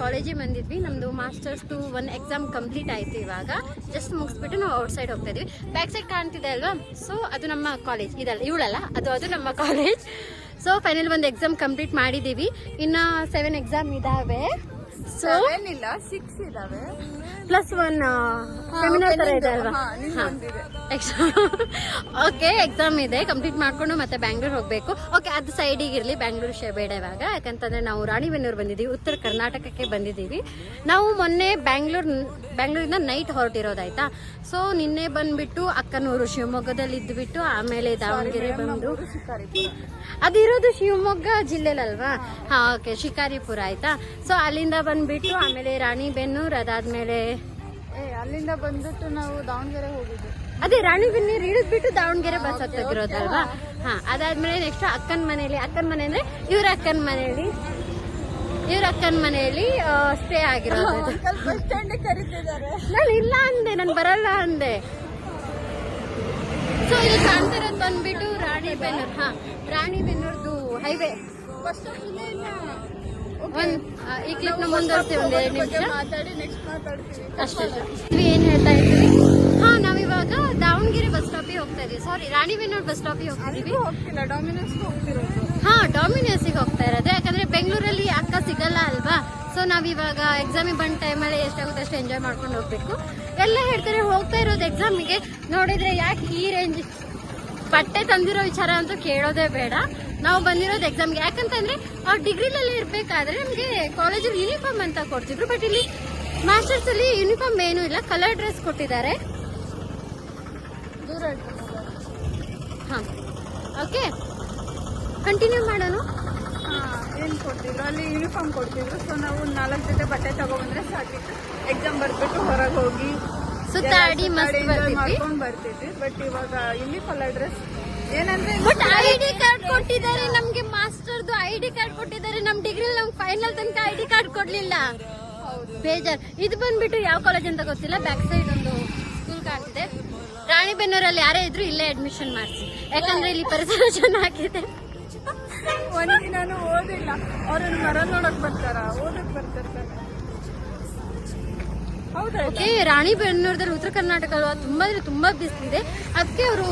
ಕಾಲೇಜಿಗೆ ಬಂದಿದ್ವಿ. ನಮ್ಮದು ಮಾಸ್ಟರ್ಸ್ 1 ಎಕ್ಸಾಮ್ ಕಂಪ್ಲೀಟ್ ಆಯಿತು. ಇವಾಗ ಜಸ್ಟ್ ಮುಗಿಸ್ಬಿಟ್ಟು ನಾವು ಔಟ್ ಸೈಡ್ ಹೋಗ್ತಾ ಇದ್ವಿ. ಬ್ಯಾಕ್ ಸೈಡ್ ಕಾಣ್ತಿದೆ ಅಲ್ವಾ, ಸೊ ಅದು ನಮ್ಮ ಕಾಲೇಜ್. ಇದಲ್ಲ, ಇವಳಲ್ಲ, ಅದು ನಮ್ಮ ಕಾಲೇಜ್. ಸೊ ಫೈನಲ್ ಒಂದು ಎಕ್ಸಾಮ್ ಕಂಪ್ಲೀಟ್ ಮಾಡಿದ್ದೀವಿ. ಇನ್ನು 7 ಎಕ್ಸಾಮ್ ಇದಾವೆ. ಸೊ 6 ಇದಾವೆ ಪ್ಲಸ್ 1 ಸೆಮಿನಾರ್ ತರ ಇದೆ ಅಲ್ವಾ. ಓಕೆ, ಎಕ್ಸಾಮ್ ಇದೆ, ಕಂಪ್ಲೀಟ್ ಮಾಡ್ಕೊಂಡು ಮತ್ತೆ ಬ್ಯಾಂಗ್ಳೂರ್ ಹೋಗ್ಬೇಕು. ಓಕೆ, ಅದು ಸೈಡಿಗೆ ಇರಲಿ, ಬ್ಯಾಂಗ್ಳೂರ್ ಬೇಡ ಇವಾಗ. ಯಾಕಂತಂದ್ರೆ ನಾವು ರಾಣಿಬೆನ್ನೂರು ಬಂದಿದ್ದೀವಿ, ಉತ್ತರ ಕರ್ನಾಟಕಕ್ಕೆ ಬಂದಿದ್ದೀವಿ. ನಾವು ಮೊನ್ನೆ ಬ್ಯಾಂಗ್ಳೂರಿಂದ ನೈಟ್ ಹೊರಟಿರೋದಾಯ್ತಾ. ಸೊ ನಿನ್ನೆ ಬಂದ್ಬಿಟ್ಟು ಅಕ್ಕನೂರು ಶಿವಮೊಗ್ಗದಲ್ಲಿ ಇದ್ಬಿಟ್ಟು ಆಮೇಲೆ ದಾವಣಗೆರೆ ಬಂದು, ಅದಿರೋದು ಶಿವಮೊಗ್ಗ ಜಿಲ್ಲೆಲಲ್ವಾ. ಹಾ, ಓಕೆ, ಶಿಕಾರಿಪುರ ಆಯ್ತಾ. ಸೊ ಅಲ್ಲಿಂದ ಬಂದ್ಬಿಟ್ಟು ಆಮೇಲೆ ರಾಣಿಬೆನ್ನೂರು, ಅದಾದ್ಮೇಲೆ ಅಲ್ಲಿಂದ ಬಂದ್ಬಿಟ್ಟು ನಾವು ದಾವಣಗೆರೆ ಹೋಗಿದ್ವಿ. ಅದೇ ರಾಣಿಬೆನ್ನೂರು ಇಳಿದ್ಬಿಟ್ಟು ದಾವಣಗೆರೆ ಬಸ್ ಹತ್ತಿರೋದಲ್ವಾ. ಹಾ, ಅದಾದ್ಮೇಲೆ ನೆಕ್ಸ್ಟ್ ಅಕ್ಕನ ಮನೆಯಲ್ಲಿ ಅಂದ್ರೆ ಇವ್ರ ಅಕ್ಕನ ಮನೆಯಲ್ಲಿ ಸ್ಟೇ ಆಗಿರೋದು. ಬಸ್ ಸ್ಟ್ಯಾಂಡ್ ಕರೀತಿದ್ದಾರೆ. ನಾನು ಇಲ್ಲ ಅಂದೆ, ನಾನು ಬರಲ್ಲ ಅಂದೆ. ಸೊ ಇಲ್ಲಿ ಕಾಣ್ತಿರೋದು ಬಂದ್ಬಿಟ್ಟು ರಾಣಿಬೆನ್ನೂರು. ಹಾ, ರಾಣಿಬೆನ್ನೂರ್ದು ಹೈವೇ. ಈ ಕ್ಲಿಪ್ ನ ಮುಂದುವರಿಸ್ತೀವಿ, ಒಂದ್ 2 ನಿಮಿಷ ಅಷ್ಟೇ. ಏನ್ ಹೇಳ್ತಾ ಇದ್ವಿ? ಹಾ, ನಾವಿವಾಗ ದಾವಣಗೆರೆ ಬಸ್ ಸ್ಟಾಪಿಗೆ ಹೋಗ್ತಾ ಇದೀವಿ. ಸಾರಿ, ರಾಣಿಬೆನ್ನೂರು ಬಸ್ ಸ್ಟಾಪಿಗೆ ಹೋಗ್ತಿದೀವಿ. ಹಾ, ಡಾಮಿನೋಸ್ಗೆ ಹೋಗ್ತಾ ಇರೋದು. ಯಾಕಂದ್ರೆ ಬೆಂಗಳೂರಲ್ಲಿ ಅಕ್ಕ ಸಿಗಲ್ಲ ಅಲ್ವಾ. ಸೊ ನಾವಿವಾಗ ಎಕ್ಸಾಮಿಗೆ ಬಂದ ಟೈಮಲ್ಲಿ ಎಷ್ಟಾಗುತ್ತೆ ಅಷ್ಟು ಎಂಜಾಯ್ ಮಾಡ್ಕೊಂಡು ಹೋಗ್ಬೇಕು. ಎಲ್ಲ ಹೇಳ್ತಾರೆ ಹೋಗ್ತಾ ಇರೋದು ಎಕ್ಸಾಮಿಗೆ. ನೋಡಿದ್ರೆ ಯಾಕೆ ಈ ರೇಂಜ್ ಬಟ್ಟೆ ತಂದಿರೋ ವಿಚಾರ ಅಂತೂ ಕೇಳೋದೇ ಬೇಡ. ನಾವು ಬಂದಿರೋದು ಎಕ್ಸಾಮ್ಗೆ. ಯಾಕಂತಂದ್ರೆ ಅವ್ರು ಡಿಗ್ರಿಲಲ್ಲಿ ಇರ್ಬೇಕಾದ್ರೆ ನಮಗೆ ಕಾಲೇಜಲ್ಲಿ ಯೂನಿಫಾರ್ಮ್ ಅಂತ ಕೊಡ್ತಿದ್ರು. ಬಟ್ ಇಲ್ಲಿ ಮಾಸ್ಟರ್ಸ್ ಅಲ್ಲಿ ಯೂನಿಫಾರ್ಮ್ ಏನೂ ಇಲ್ಲ, ಕಲರ್ ಡ್ರೆಸ್ ಕೊಟ್ಟಿದ್ದಾರೆ. ಹಾ, ಓಕೆ, ಕಂಟಿನ್ಯೂ ಮಾಡೋಣ. ಏನ್ ಕೊಡ್ತಿದ್ರು ಅಲ್ಲಿ? ಯೂನಿಫಾರ್ಮ್ ಕೊಡ್ತಿದ್ರು. ಸೊ ನಾವು 4 ಜೊತೆ ಬಟ್ಟೆ ತಗೊಬಂದ್ರೆ ಸಾಕಿತ್ತು. ಎಕ್ಸಾಮ್ ಬರ್ಬಿಟ್ಟು ಹೊರಗೆ ಹೋಗಿ ಸುತ್ತಾಡಿ ಮಸ್ತ್ ಮಾಡ್ಕೊಂಡ್ ಬರ್ತಿದ್ವಿ. ಬಟ್ ಇವಾಗ ಇಲ್ಲಿ ಕಲರ್ ಡ್ರೆಸ್ ಏನಂದ್ರೆ ಬಟ್ ಐಡಿ ಕಾರ್ಡ್ ಕೊಟ್ಟಿದ್ದಾರೆ ನಮ್ಗೆ. ಮಾಸ್ಟರ್ದು ಐಡಿ ಕಾರ್ಡ್ ಕೊಟ್ಟಿದ್ದಾರೆ. ನಮ್ ಡಿಗ್ರಿ ನಮ್ಗೆ ಫೈನಲ್ ತನಕ ಐಡಿ ಕಾರ್ಡ್ ಕೊಡ್ಲಿಲ್ಲ. ಬೇಜಾರ್. ಇದು ಬಂದ್ಬಿಟ್ಟು ಯಾವ ಕಾಲೇಜ್ ಅಂತ ಗೊತ್ತಿಲ್ಲ. ಬ್ಯಾಕ್ ಸೈಡ್ ಒಂದು ಸ್ಕೂಲ್ ಕಾಣ್ತಿದೆ. ರಾಣಿಬೆನ್ನೂರಲ್ಲಿ ಯಾರೇ ಇದ್ರು ಇಲ್ಲೇ ಅಡ್ಮಿಷನ್ ಮಾಡಿಸಿ. ಯಾಕಂದ್ರೆ ಇಲ್ಲಿ ಪರಿಸರ ಚೆನ್ನಾಗಿದೆ. ಒಂದಿನಾನು ಓದಿಲ್ಲ. ಅವ್ರನ್ನ ಮರ ನೋಡಕ್ ಬರ್ತಾರ, ಓದಕ್ ಬರ್ತಿರ್ತಾರೆ. ಓಕೆ, ರಾಣಿಬೆನ್ನೂರದಲ್ಲಿ ಉತ್ತರ ಕರ್ನಾಟಕ ಅಲ್ವಾ, ತುಂಬಾ ಬಿಸಿಲಿದೆ. ಅದಕ್ಕೆ ಅವರು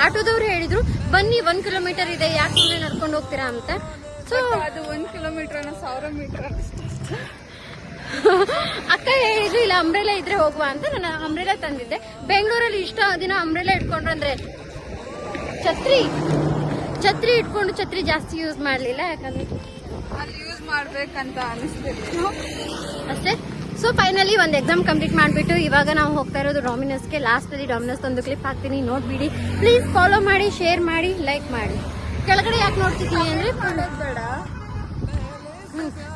ಆಟೋದವ್ರು ಹೇಳಿದ್ರು ಬನ್ನಿ 1 ಕಿಲೋಮೀಟರ್ ಇದೆ, ಯಾಕೆ ಸುಮ್ಮನೆ ನಡ್ಕೊಂಡು ಹೋಗ್ತೀರಾ ಅಂತ. ಸೊ ಅದು 1 ಕಿಲೋಮೀಟರ್ 1000 ಮೀಟರ್. ಅಕ್ಕ ಹೇಳಿದ್ರು ಇಲ್ಲ ಅಂಬ್ರೆಲಾ ಇದ್ರೆ ಹೋಗುವ ಅಂತ. ನಾನು ಅಂಬ್ರೆಲಾ ತಂದಿದ್ದೆ. ಬೆಂಗಳೂರಲ್ಲಿ ಇಷ್ಟ ದಿನ ಅಂಬ್ರೆಲಾ ಇಟ್ಕೊಂಡ್ರೆ ಛತ್ರಿ ಇಟ್ಕೊಂಡು ಛತ್ರಿ ಜಾಸ್ತಿ ಯೂಸ್ ಮಾಡ್ಲಿಲ್ಲ. ಯಾಕಂದ್ರೆ ಅಲ್ಲಿ ಯೂಸ್ ಮಾಡ್ಬೇಕಂತ ಅನಿಸ್ತಿರ್ಲಿಲ್ಲ ಅಷ್ಟೇ. ಸೊ ಫೈನಲಿ ಒಂದು ಎಕ್ಸಾಮ್ ಕಂಪ್ಲೀಟ್ ಮಾಡಿಬಿಟ್ಟು ಇವಾಗ ನಾವು ಹೋಗ್ತಾ ಇರೋದು ಡಾಮಿನೋಸ್ಗೆ. ಲಾಸ್ಟಲ್ಲಿ ಡಾಮಿನೋಸ್ ಒಂದು ಕ್ಲಿಪ್ ಹಾಕ್ತೀನಿ, ನೋಡ್ಬಿಡಿ. ಪ್ಲೀಸ್ ಫಾಲೋ ಮಾಡಿ, ಶೇರ್ ಮಾಡಿ, ಲೈಕ್ ಮಾಡಿ. ಕೆಳಗಡೆ ಯಾಕೆ ನೋಡ್ತಿದ್ದೀನಿ ಅಂದ್ರೆ ಬೇಡ,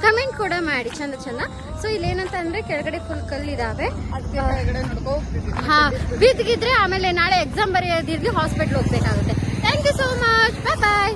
ಕಮೆಂಟ್ ಕೂಡ ಮಾಡಿ ಚಂದ. ಸೊ ಇಲ್ಲೇನಂತ ಅಂದ್ರೆ ಕೆಳಗಡೆ ಫುಲ್ ಕಲ್ಲಿದಾವೆ. ಹಾ, ಬಿದ್ದಿದ್ರೆ ಆಮೇಲೆ ನಾಳೆ ಎಕ್ಸಾಮ್ ಬರೆಯೋದಿರ್ಲಿ ಹಾಸ್ಪಿಟ್ಲ್ ಹೋಗ್ಬೇಕಾಗುತ್ತೆ. Thank you so much, bye bye.